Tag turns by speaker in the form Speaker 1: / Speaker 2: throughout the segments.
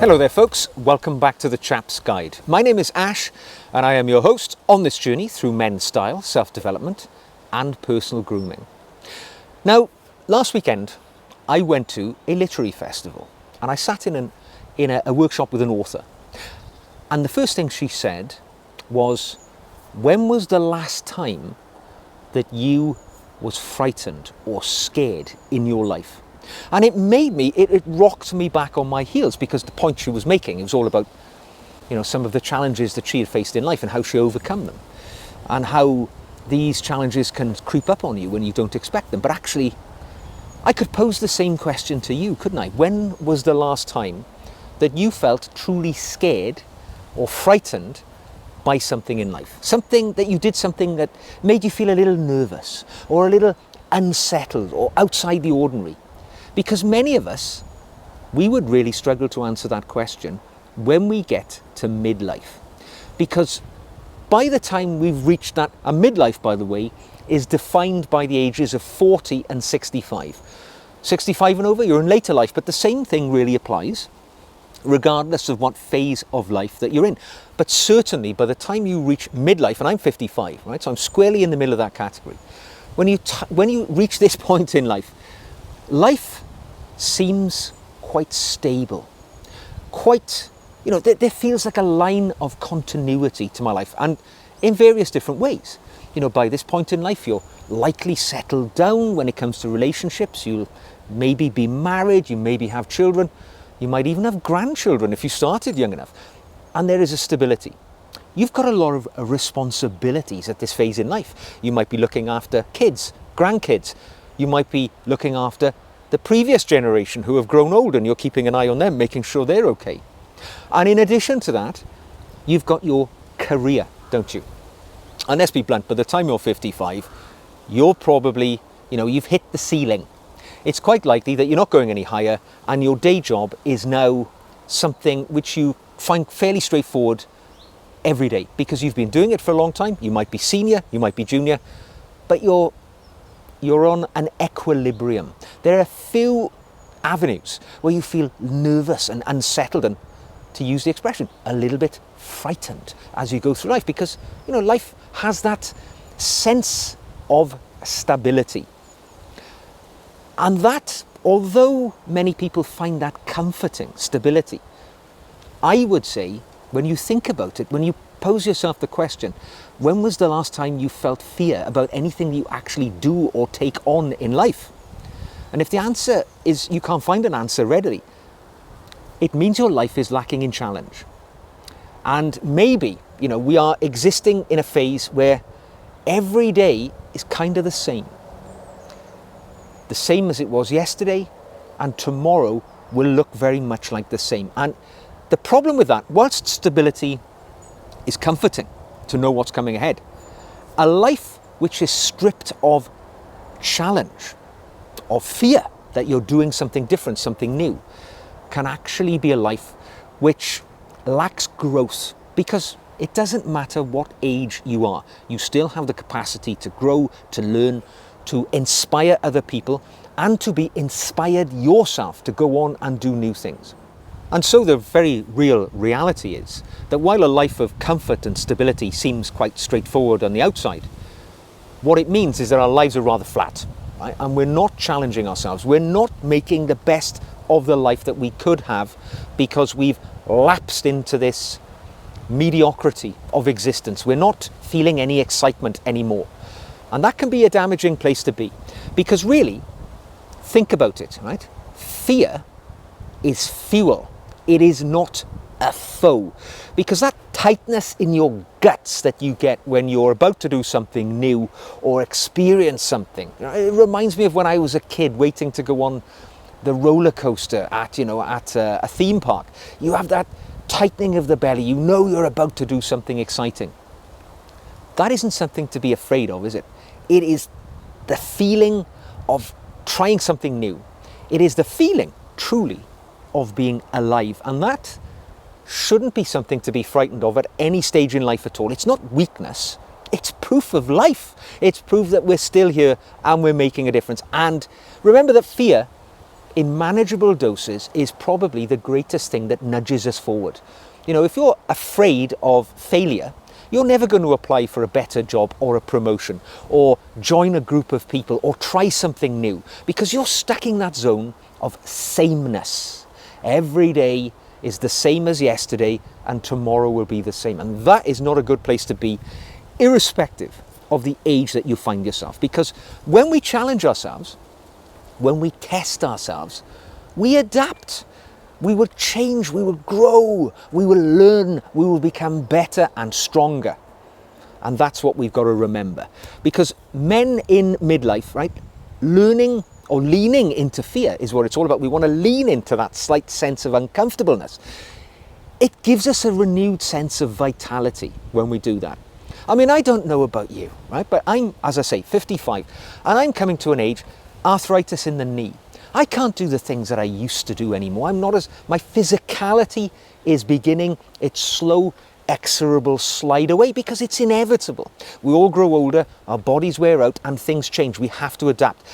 Speaker 1: Hello there folks, welcome back to the Chap's Guide. My name is Ash and I am your host on this journey through men's style, self-development and personal grooming. Now, last weekend I went to a literary festival and I sat in a workshop with an author, and the first thing she said was, when was the last time that you was frightened or scared in your life? And it rocked me back on my heels, because the point she was making, it was all about, some of the challenges that she had faced in life and how she overcome them, and how these challenges can creep up on you when you don't expect them. But actually, I could pose the same question to you, couldn't I? When was the last time that you felt truly scared or frightened by something in life? Something that you did, something that made you feel a little nervous or a little unsettled or outside the ordinary. Because many of us, we would really struggle to answer that question when we get to midlife. Because by the time we've reached that, and midlife, by the way, is defined by the ages of 40 and 65. 65 and over, you're in later life, but the same thing really applies, regardless of what phase of life that you're in. But certainly by the time you reach midlife, and I'm 55, right? So I'm squarely in the middle of that category. When you reach this point in life, life seems quite stable, there feels like a line of continuity to my life, and in various different ways. By this point in life, you're likely settled down when it comes to relationships. You'll maybe be married, you maybe have children, you might even have grandchildren if you started young enough, and there is a stability. You've got a lot of responsibilities at this phase in life. You might be looking after kids, grandkids. You might be looking after the previous generation who have grown old, and you're keeping an eye on them, making sure they're okay. And in addition to that, you've got your career, don't you? And let's be blunt, by the time you're 55, you're probably, you've hit the ceiling. It's quite likely that you're not going any higher, and your day job is now something which you find fairly straightforward every day, because you've been doing it for a long time. You might be senior, you might be junior, but you're on an equilibrium. There are a few avenues where you feel nervous and unsettled, and, to use the expression, a little bit frightened as you go through life, because life has that sense of stability. And that, although many people find that comforting, stability, I would say, when you think about it, when you pose yourself the question, when was the last time you felt fear about anything you actually do or take on in life? And if the answer is you can't find an answer readily, it means your life is lacking in challenge. And maybe, we are existing in a phase where every day is kind of the same as it was yesterday, and tomorrow will look very much like the same. And the problem with that, whilst stability is comforting to know what's coming ahead, a life which is stripped of challenge, of fear that you're doing something different, something new, can actually be a life which lacks growth, because it doesn't matter what age you are, you still have the capacity to grow, to learn, to inspire other people, and to be inspired yourself to go on and do new things. And so the very real reality is that while a life of comfort and stability seems quite straightforward on the outside, what it means is that our lives are rather flat, right? And we're not challenging ourselves. We're not making the best of the life that we could have, because we've lapsed into this mediocrity of existence. We're not feeling any excitement anymore. And that can be a damaging place to be, because really, think about it, right? Fear is fuel. It is not a foe, because that tightness in your guts that you get when you're about to do something new or experience something, it reminds me of when I was a kid waiting to go on the roller coaster at a theme park. You have that tightening of the belly, you're about to do something exciting. That isn't something to be afraid of, is it? It is the feeling of trying something new. It is the feeling, truly, of being alive, and that shouldn't be something to be frightened of at any stage in life at all. It's not weakness, it's proof of life. It's proof that we're still here and we're making a difference. And remember that fear in manageable doses is probably the greatest thing that nudges us forward. You know, if you're afraid of failure, you're never going to apply for a better job or a promotion or join a group of people or try something new, because you're stuck in that zone of sameness. Every day is the same as yesterday and tomorrow will be the same. And that is not a good place to be, irrespective of the age that you find yourself. Because when we challenge ourselves, when we test ourselves, we adapt. We will change, we will grow, we will learn, we will become better and stronger. And that's what we've got to remember. Because men in midlife, right, learning or leaning into fear is what it's all about. We want to lean into that slight sense of uncomfortableness. It gives us a renewed sense of vitality when we do that. I mean, I don't know about you, right, but I'm, as I say, 55, and I'm coming to an age, arthritis in the knee. I can't do the things that I used to do anymore. My physicality is beginning its slow, exorable slide away, because it's inevitable. We all grow older, our bodies wear out, and things change. We have to adapt.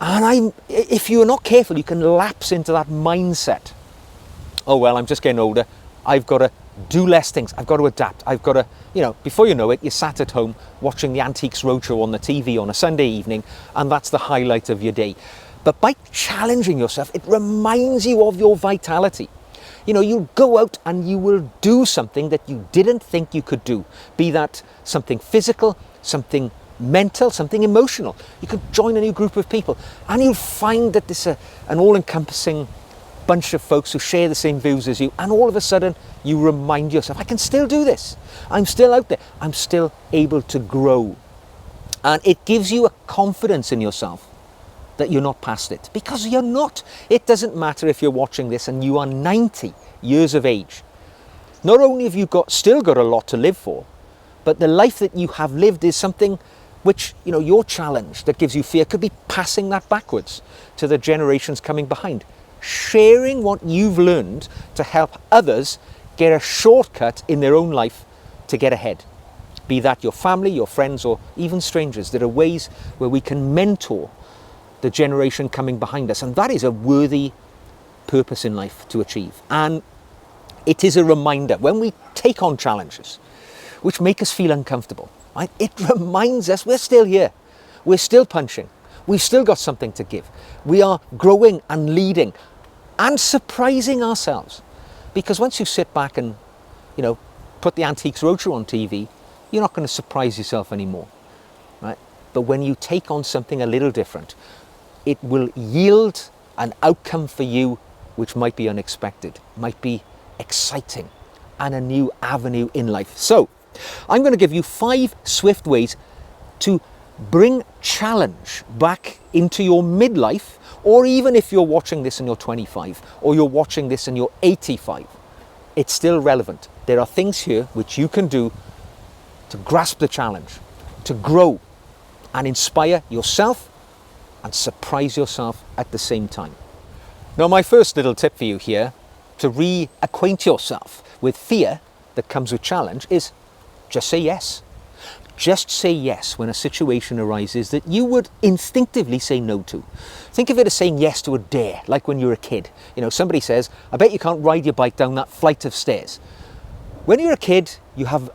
Speaker 1: And if you're not careful, you can lapse into that mindset. Oh, well, I'm just getting older. I've got to do less things. I've got to adapt. I've got to, you know, before you know it, you're sat at home watching the Antiques Roadshow on the TV on a Sunday evening, and that's the highlight of your day. But by challenging yourself, it reminds you of your vitality. You know, you'll go out and you will do something that you didn't think you could do. Be that something physical, something mental, something emotional. You could join a new group of people and you'll find that this is an all-encompassing bunch of folks who share the same views as you. And all of a sudden, you remind yourself, I can still do this. I'm still out there. I'm still able to grow. And it gives you a confidence in yourself that you're not past it, because you're not. It doesn't matter if you're watching this and you are 90 years of age. Not only have you still got a lot to live for, but the life that you have lived is something which, you know, your challenge that gives you fear could be passing that backwards to the generations coming behind. Sharing what you've learned to help others get a shortcut in their own life to get ahead. Be that your family, your friends, or even strangers. There are ways where we can mentor the generation coming behind us, and that is a worthy purpose in life to achieve. And it is a reminder when we take on challenges which make us feel uncomfortable, right? It reminds us we're still here, we're still punching, we've still got something to give, we are growing and leading and surprising ourselves. Because once you sit back and, you know, put the Antiques Roadshow on TV, you're not going to surprise yourself anymore, right? But when you take on something a little different, it will yield an outcome for you which might be unexpected, might be exciting, and a new avenue in life. So, I'm going to give you 5 swift ways to bring challenge back into your midlife, or even if you're watching this and you're 25, or you're watching this and you're 85, it's still relevant. There are things here which you can do to grasp the challenge, to grow and inspire yourself and surprise yourself at the same time. Now, my first little tip for you here to reacquaint yourself with fear that comes with challenge is just say yes. Just say yes when a situation arises that you would instinctively say no to. Think of it as saying yes to a dare, like when you're a kid. You know, somebody says, I bet you can't ride your bike down that flight of stairs. When you're a kid, you have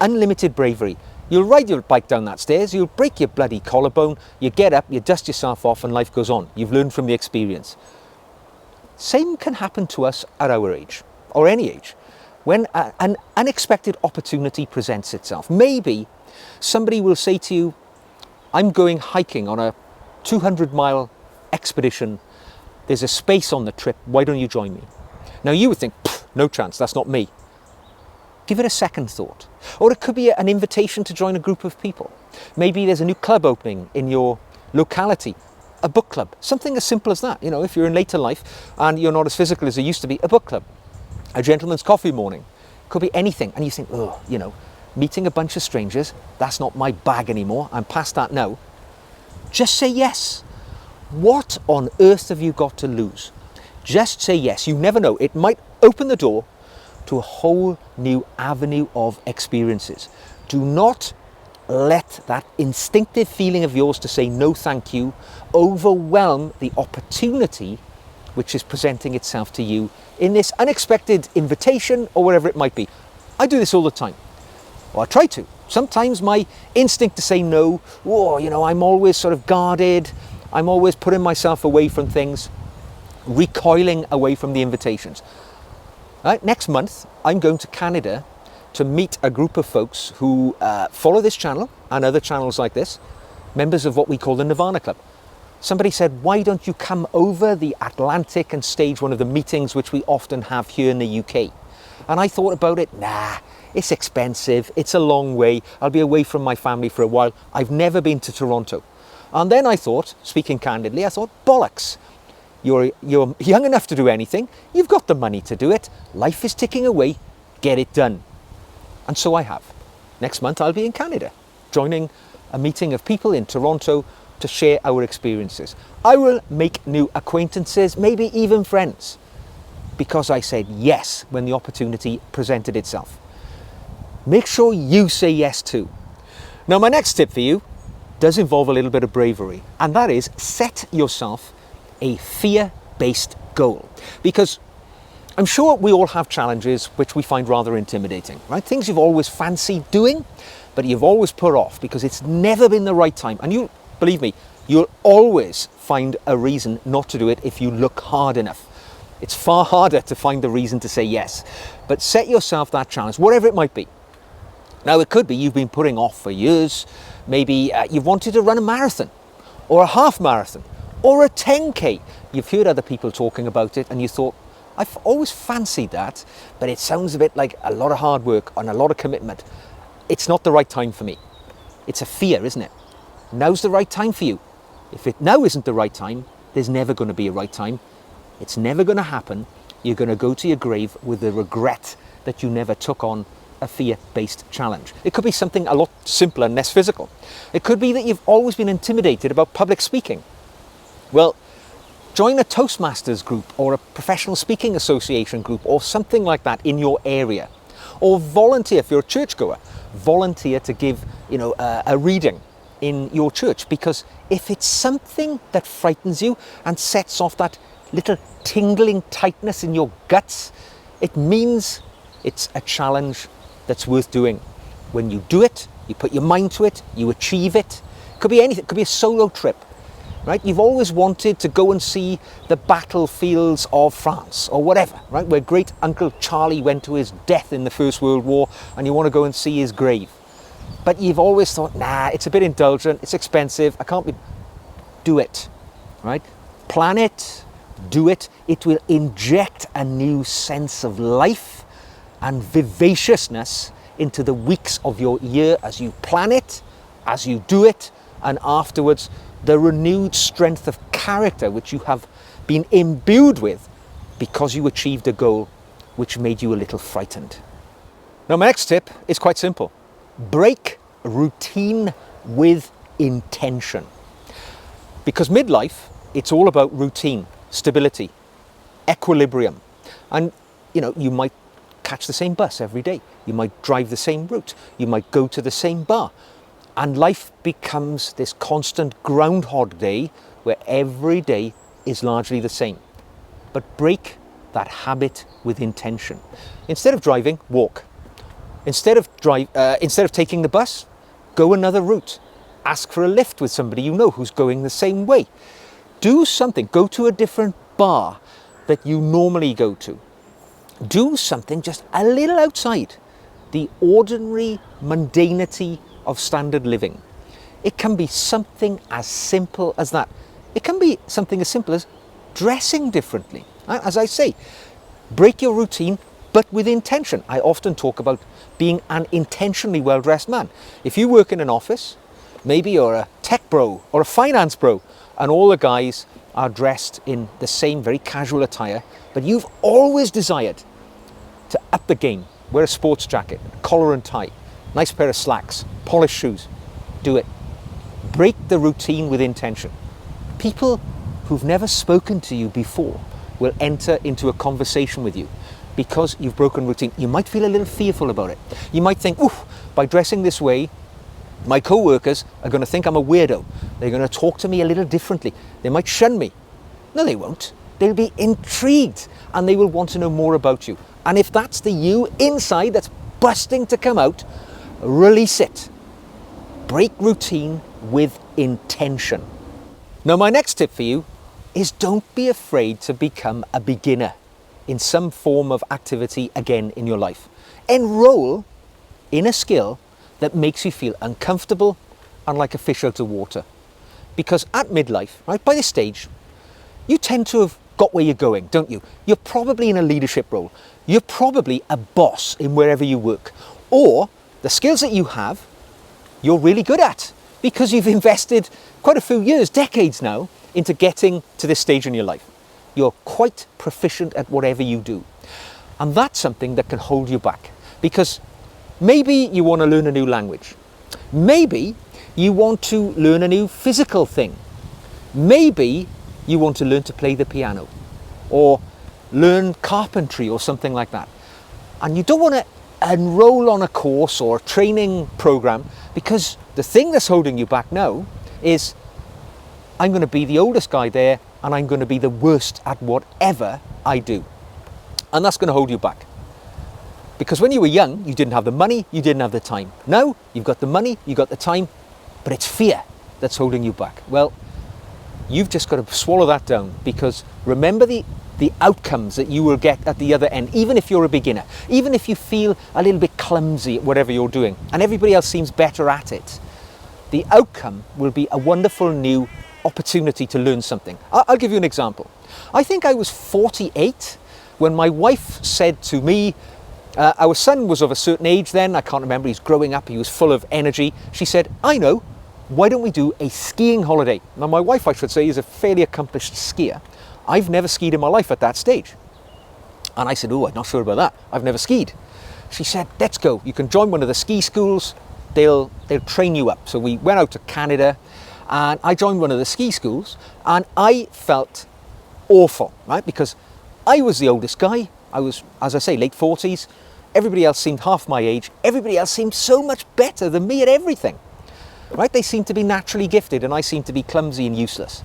Speaker 1: unlimited bravery. You'll ride your bike down that stairs, you'll break your bloody collarbone, you get up, you dust yourself off, and life goes on. You've learned from the experience. Same can happen to us at our age, or any age, when an unexpected opportunity presents itself. Maybe somebody will say to you, I'm going hiking on a 200-mile expedition. There's a space on the trip, why don't you join me? Now you would think, no chance, that's not me. Give it a second thought. Or it could be an invitation to join a group of people. Maybe there's a new club opening in your locality, a book club, something as simple as that. You know, if you're in later life and you're not as physical as you used to be, a book club, a gentleman's coffee morning, could be anything. And you think, oh, you know, meeting a bunch of strangers, that's not my bag anymore. I'm past that now. Just say yes. What on earth have you got to lose? Just say yes. You never know. It might open the door to a whole new avenue of experiences. Do not let that instinctive feeling of yours to say no thank you overwhelm the opportunity which is presenting itself to you in this unexpected invitation or whatever it might be. I do this all the time. Or I try to. Sometimes my instinct to say no, I'm always sort of guarded. I'm always putting myself away from things, recoiling away from the invitations. Right, next month, I'm going to Canada to meet a group of folks who follow this channel and other channels like this, members of what we call the Nirvana Club. Somebody said, why don't you come over the Atlantic and stage one of the meetings which we often have here in the UK? And I thought about it, it's expensive, it's a long way, I'll be away from my family for a while, I've never been to Toronto. And then I thought, speaking candidly, bollocks. You're young enough to do anything, you've got the money to do it, life is ticking away, get it done. And so I have. Next month I'll be in Canada, joining a meeting of people in Toronto to share our experiences. I will make new acquaintances, maybe even friends, because I said yes when the opportunity presented itself. Make sure you say yes too. Now my next tip for you does involve a little bit of bravery, and that is set yourself a fear-based goal. Because I'm sure we all have challenges which we find rather intimidating, right? Things you've always fancied doing, but you've always put off because it's never been the right time. And you, believe me, you'll always find a reason not to do it if you look hard enough. It's far harder to find the reason to say yes. But set yourself that challenge, whatever it might be. Now it could be you've been putting off for years. Maybe you've wanted to run a marathon or a half marathon or a 10K. You've heard other people talking about it and you thought, I've always fancied that, but it sounds a bit like a lot of hard work and a lot of commitment. It's not the right time for me. It's a fear, isn't it? Now's the right time for you. If it now isn't the right time, there's never going to be a right time. It's never going to happen. You're going to go to your grave with the regret that you never took on a fear-based challenge. It could be something a lot simpler and less physical. It could be that you've always been intimidated about public speaking. Well, join a Toastmasters group or a professional speaking association group or something like that in your area. Or volunteer, if you're a churchgoer, volunteer to give a reading in your church. Because if it's something that frightens you and sets off that little tingling tightness in your guts, it means it's a challenge that's worth doing. When you do it, you put your mind to it, you achieve it. It could be anything, it could be a solo trip, right? You've always wanted to go and see the battlefields of France or whatever, right? Where great Uncle Charlie went to his death in the First World War and you want to go and see his grave. But you've always thought, it's a bit indulgent, it's expensive, I can't be... Do it, right? Plan it, do it. It will inject a new sense of life and vivaciousness into the weeks of your year as you plan it, as you do it, and afterwards the renewed strength of character which you have been imbued with because you achieved a goal which made you a little frightened. Now my next tip is quite simple. Break routine with intention. Because midlife, it's all about routine, stability, equilibrium. And you might catch the same bus every day. You might drive the same route. You might go to the same bar. And life becomes this constant Groundhog Day where every day is largely the same. But break that habit with intention. Instead of driving, walk. Instead of taking the bus, go another route. Ask for a lift with somebody you know who's going the same way. Do something. Go to a different bar that you normally go to. Do something just a little outside the ordinary mundanity of standard living. It can be something as simple as that. It can be something as simple as dressing differently. As I say, break your routine, but with intention. I often talk about being an intentionally well-dressed man. If you work in an office, maybe you're a tech bro or a finance bro, and all the guys are dressed in the same very casual attire, but you've always desired to up the game. Wear a sports jacket, collar and tie, nice pair of slacks, polished shoes. Do it. Break the routine with intention. People who've never spoken to you before will enter into a conversation with you because you've broken routine. You might feel a little fearful about it. You might think, by dressing this way, my co-workers are going to think I'm a weirdo. They're going to talk to me a little differently. They might shun me. No, they won't. they'll be intrigued and they will want to know more about you. And if that's the you inside that's busting to come out, release it. Break routine with intention. Now, my next tip for you is don't be afraid to become a beginner in some form of activity again in your life. Enroll in a skill that makes you feel uncomfortable and like a fish out of water. Because at midlife, right, by this stage, you tend to have got where you're going, don't you? You're probably in a leadership role. You're probably a boss in wherever you work. Or the skills that you have, you're really good at because you've invested quite a few years, decades now, into getting to this stage in your life. You're quite proficient at whatever you do. And that's something that can hold you back because maybe you want to learn a new language. Maybe you want to learn a new physical thing. Maybe you want to learn to play the piano or learn carpentry or something like that. And you don't want to enroll on a course or a training program because the thing that's holding you back now is I'm going to be the oldest guy there and I'm going to be the worst at whatever I do. And that's going to hold you back. Because when you were young, you didn't have the money, you didn't have the time. Now, you've got the money, you've got the time, but it's fear that's holding you back. Well, you've just got to swallow that down because remember the outcomes that you will get at the other end, even if you're a beginner, even if you feel a little bit clumsy at whatever you're doing and everybody else seems better at it, the outcome will be a wonderful new opportunity to learn something. I'll give you an example. I think I was 48 when my wife said to me, our son was of a certain age then, I can't remember, he's growing up, he was full of energy. She said, I know, why don't we do a skiing holiday? Now my wife, I should say, is a fairly accomplished skier. I've never skied in my life at that stage. And I said, oh, I'm not sure about that. I've never skied. She said, let's go. You can join one of the ski schools. They'll train you up. So we went out to Canada and I joined one of the ski schools and I felt awful, right? Because I was the oldest guy. I was, as I say, late 40s. Everybody else seemed half my age. Everybody else seemed so much better than me at everything, right? They seemed to be naturally gifted and I seemed to be clumsy and useless.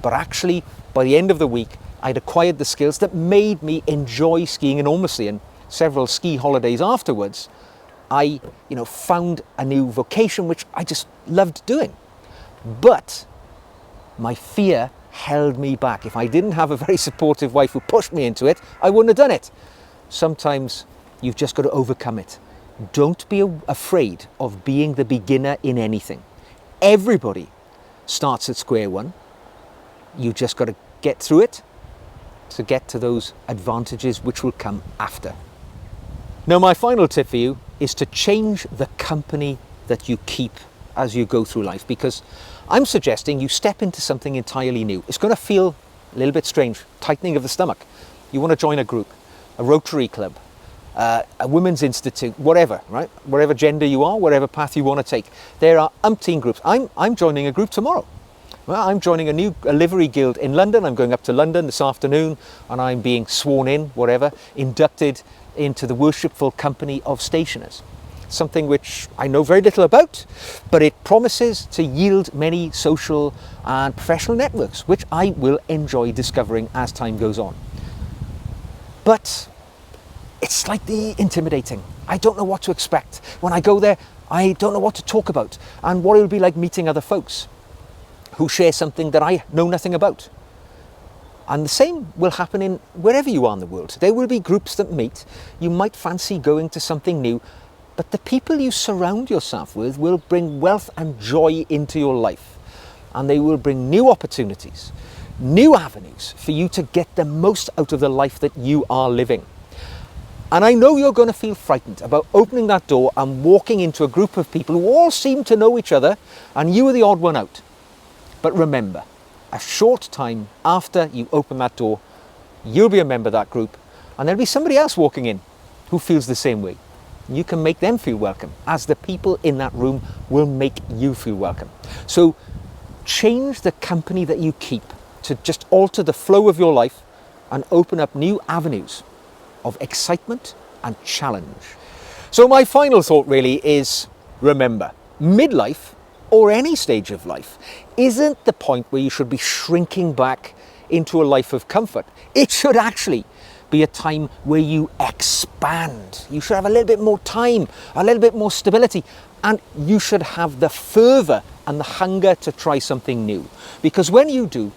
Speaker 1: But actually, by the end of the week, I'd acquired the skills that made me enjoy skiing enormously. And several ski holidays afterwards, I, found a new vocation which I just loved doing. But my fear held me back. If I didn't have a very supportive wife who pushed me into it, I wouldn't have done it. Sometimes you've just got to overcome it. Don't be afraid of being the beginner in anything. Everybody starts at square one. You just got to get through it to get to those advantages which will come after. Now, my final tip for you is to change the company that you keep as you go through life, because I'm suggesting you step into something entirely new. It's going to feel a little bit strange, tightening of the stomach. You want to join a group, a Rotary Club, a women's institute, whatever, right? Whatever gender you are, whatever path you want to take. There are umpteen groups. I'm joining a group tomorrow. Well, I'm joining a livery guild in London. I'm going up to London this afternoon and I'm being sworn in, whatever, inducted into the Worshipful Company of Stationers. Something which I know very little about, but it promises to yield many social and professional networks, which I will enjoy discovering as time goes on. But it's slightly intimidating. I don't know what to expect. When I go there, I don't know what to talk about and what it will be like meeting other folks who share something that I know nothing about. And the same will happen in wherever you are in the world. There will be groups that meet. You might fancy going to something new, but the people you surround yourself with will bring wealth and joy into your life. And they will bring new opportunities, new avenues for you to get the most out of the life that you are living. And I know you're going to feel frightened about opening that door and walking into a group of people who all seem to know each other and you are the odd one out. But remember, a short time after you open that door, you'll be a member of that group and there'll be somebody else walking in who feels the same way. You can make them feel welcome, as the people in that room will make you feel welcome. So change the company that you keep to just alter the flow of your life and open up new avenues of excitement and challenge. So my final thought really is, remember, midlife or any stage of life isn't the point where you should be shrinking back into a life of comfort. It should actually be a time where you expand. You should have a little bit more time, a little bit more stability, and you should have the fervour and the hunger to try something new. Because when you do,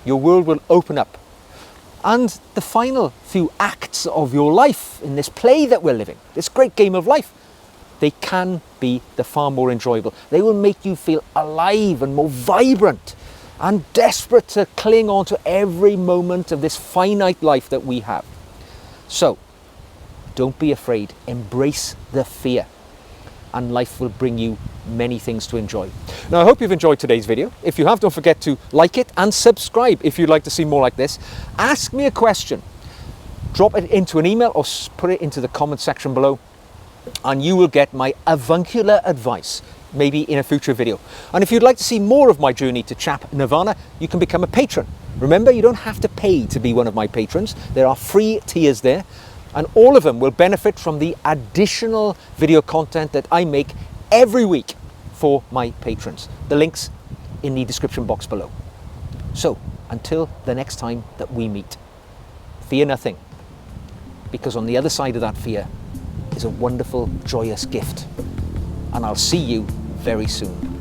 Speaker 1: your world will open up. And the final few acts of your life in this play that we're living, this great game of life, they can be the far more enjoyable. They will make you feel alive and more vibrant and desperate to cling on to every moment of this finite life that we have. So, don't be afraid. Embrace the fear, and life will bring you many things to enjoy. Now, I hope you've enjoyed today's video. If you have, don't forget to like it and subscribe if you'd like to see more like this. Ask me a question. Drop it into an email or put it into the comment section below, and you will get my avuncular advice, maybe in a future video. And if you'd like to see more of my journey to Chap Nirvana, you can become a patron. Remember, you don't have to pay to be one of my patrons. There are free tiers there, and all of them will benefit from the additional video content that I make every week for my patrons. The link's in the description box below. So, until the next time that we meet, fear nothing, because on the other side of that fear is a wonderful, joyous gift. And I'll see you very soon.